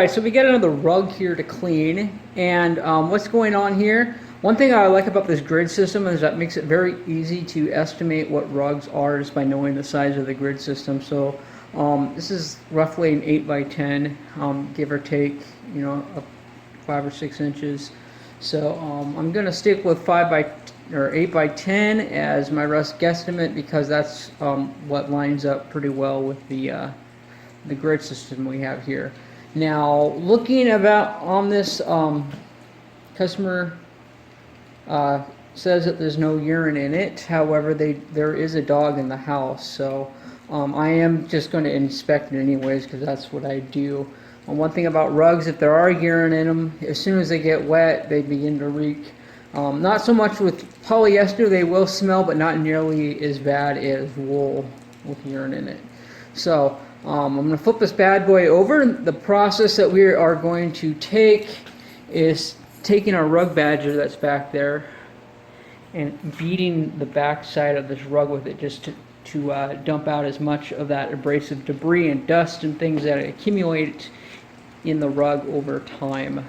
Alright, so we got another rug here to clean, and what's going on here? One thing I like about this grid system is that it makes it very easy to estimate what rugs are just by knowing the size of the grid system. So this is roughly an 8 by 10, give or take, you know, 5 or 6 inches. So I'm going to stick with 8 by 10 as my rough guesstimate because that's what lines up pretty well with the grid system we have here. Now, looking about on this, customer says that there's no urine in it. However, there is a dog in the house, so I am just going to inspect it anyways because that's what I do. One thing about rugs, if there are urine in them, as soon as they get wet, they begin to reek. Not so much with polyester, they will smell, but not nearly as bad as wool with urine in it. So I'm going to flip this bad boy over. The process that we are going to take is taking our rug badger that's back there and beating the back side of this rug with it just to dump out as much of that abrasive debris and dust and things that accumulate in the rug over time.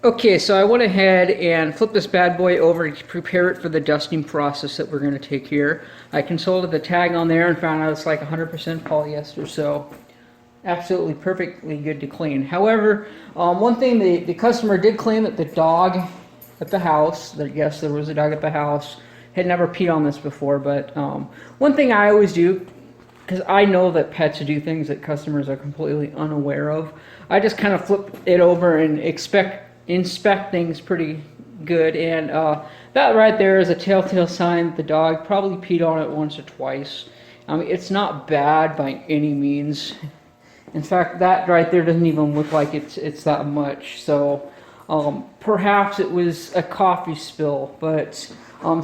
Okay, so I went ahead and flipped this bad boy over to prepare it for the dusting process that we're going to take here. I consulted the tag on there and found out it's like 100% polyester, so absolutely perfectly good to clean. However, one thing the customer did claim that the dog at the house, that yes, there was a dog at the house, had never peed on this before, but one thing I always do, because I know that pets do things that customers are completely unaware of, I just kind of flip it over and inspect things pretty good, and that right there is a telltale sign that the dog probably peed on it once or twice. I mean, it's not bad by any means. In fact, that right there doesn't even look like it's that much. So perhaps it was a coffee spill, but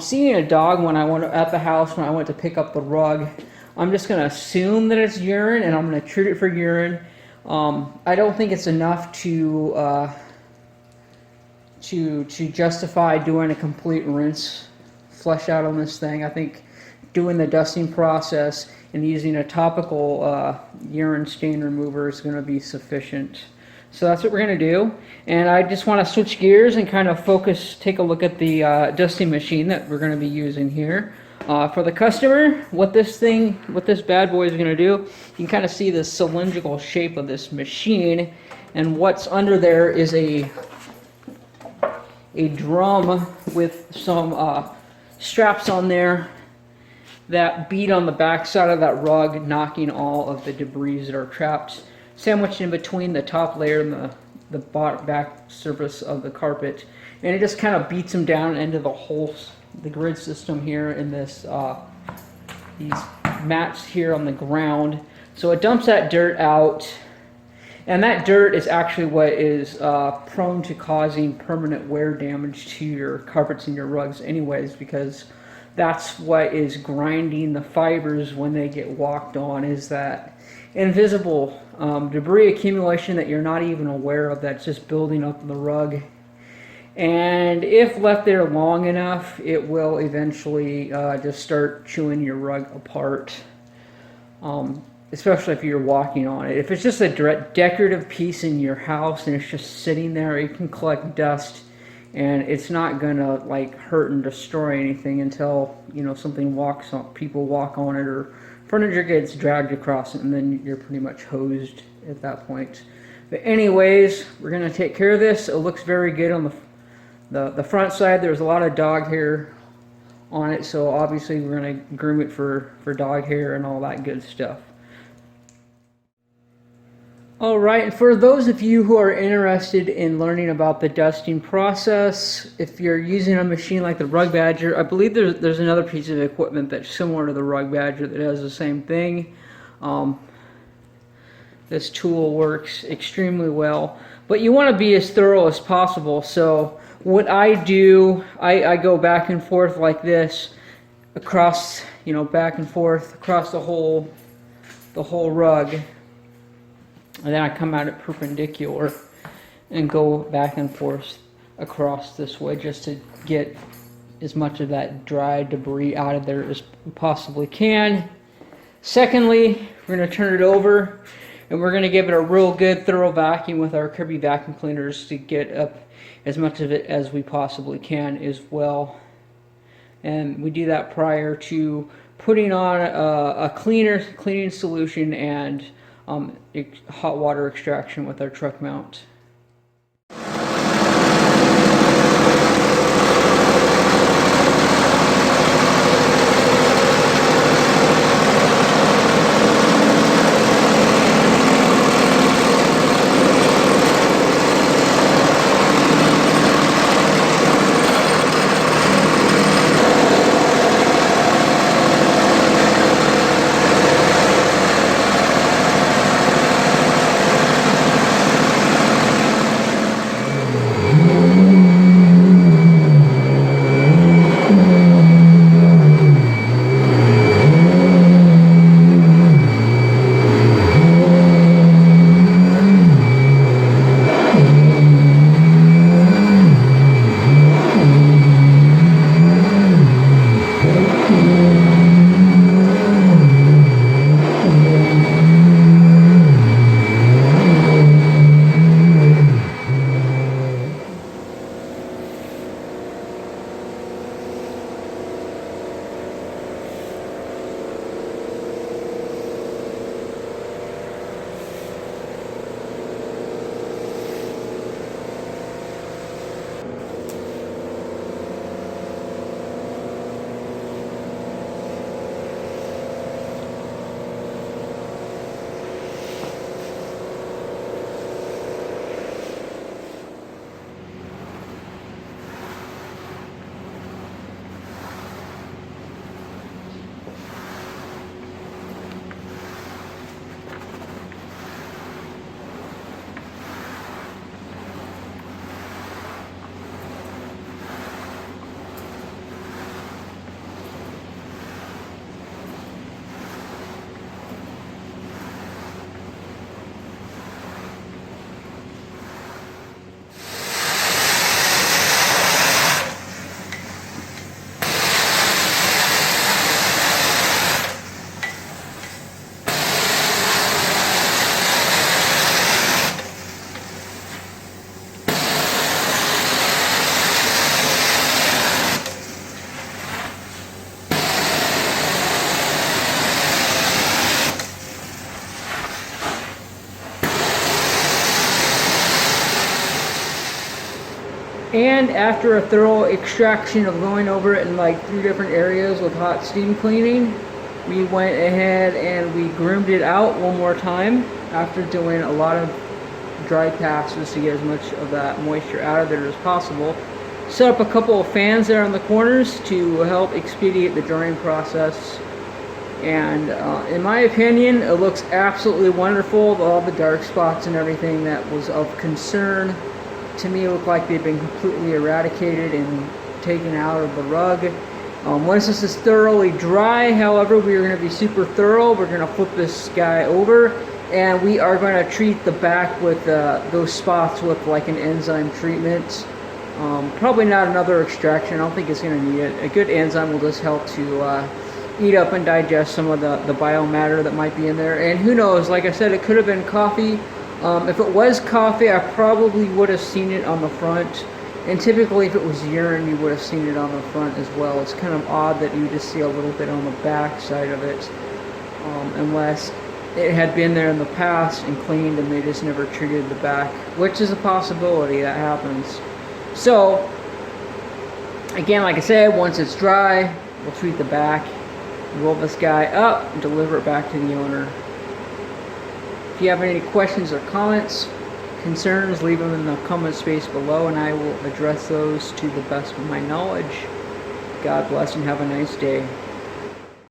seeing a dog when I went at the house when I went to pick up the rug, I'm just going to assume that it's urine, and I'm going to treat it for urine. I don't think it's enough to justify doing a complete rinse, flush out on this thing. I think doing the dusting process and using a topical urine stain remover is going to be sufficient. So that's what we're going to do. And I just want to switch gears and kind of take a look at the dusting machine that we're going to be using here. For the customer, what this bad boy is going to do, you can kind of see the cylindrical shape of this machine, and what's under there is a drum with some straps on there that beat on the back side of that rug, knocking all of the debris that are trapped, sandwiched in between the top layer and the back surface of the carpet. And it just kind of beats them down into the grid system here in this these mats here on the ground. So it dumps that dirt out. And that dirt is actually what is prone to causing permanent wear damage to your carpets and your rugs anyways, because that's what is grinding the fibers when they get walked on, is that invisible debris accumulation that you're not even aware of, that's just building up in the rug. And if left there long enough, it will eventually just start chewing your rug apart. Especially if you're walking on it. If it's just a decorative piece in your house and it's just sitting there, it can collect dust, and it's not gonna like hurt and destroy anything until, you know, people walk on it, or furniture gets dragged across it, and then you're pretty much hosed at that point. But anyways, we're gonna take care of this. It looks very good on the front side. There's a lot of dog hair on it, so obviously we're gonna groom it for dog hair and all that good stuff. Alright, and for those of you who are interested in learning about the dusting process, if you're using a machine like the Rug Badger, I believe there's another piece of equipment that's similar to the Rug Badger that does the same thing. This tool works extremely well, but you want to be as thorough as possible. So what I do, I go back and forth like this across, back and forth across the whole rug. And then I come at it perpendicular and go back and forth across this way just to get as much of that dry debris out of there as we possibly can. Secondly, we're going to turn it over. And we're going to give it a real good thorough vacuum with our Kirby vacuum cleaners to get up as much of it as we possibly can as well. And we do that prior to putting on a cleaning solution and hot water extraction with our truck mount. And after a thorough extraction of going over it in like 3 different areas with hot steam cleaning, we went ahead and we groomed it out one more time after doing a lot of dry passes to get as much of that moisture out of there as possible. Set up a couple of fans there on the corners to help expedite the drying process. And in my opinion, it looks absolutely wonderful. All the dark spots and everything that was of concern to me look like they've been completely eradicated and taken out of the rug. Once this is thoroughly dry, however, we are going to be super thorough. We're going to flip this guy over, and we are going to treat the back with those spots with like an enzyme treatment. Probably not another extraction. I don't think it's going to need it. A good enzyme will just help to eat up and digest some of the biomatter that might be in there. And who knows, like I said, it could have been coffee. If it was coffee, I probably would have seen it on the front. And typically if it was urine, you would have seen it on the front as well. It's kind of odd that you just see a little bit on the back side of it. Unless it had been there in the past and cleaned and they just never treated the back. Which is a possibility, that happens. So, again, like I said, once it's dry, we'll treat the back. Roll this guy up and deliver it back to the owner. If you have any questions or comments, concerns, leave them in the comment space below and I will address those to the best of my knowledge. God bless and have a nice day.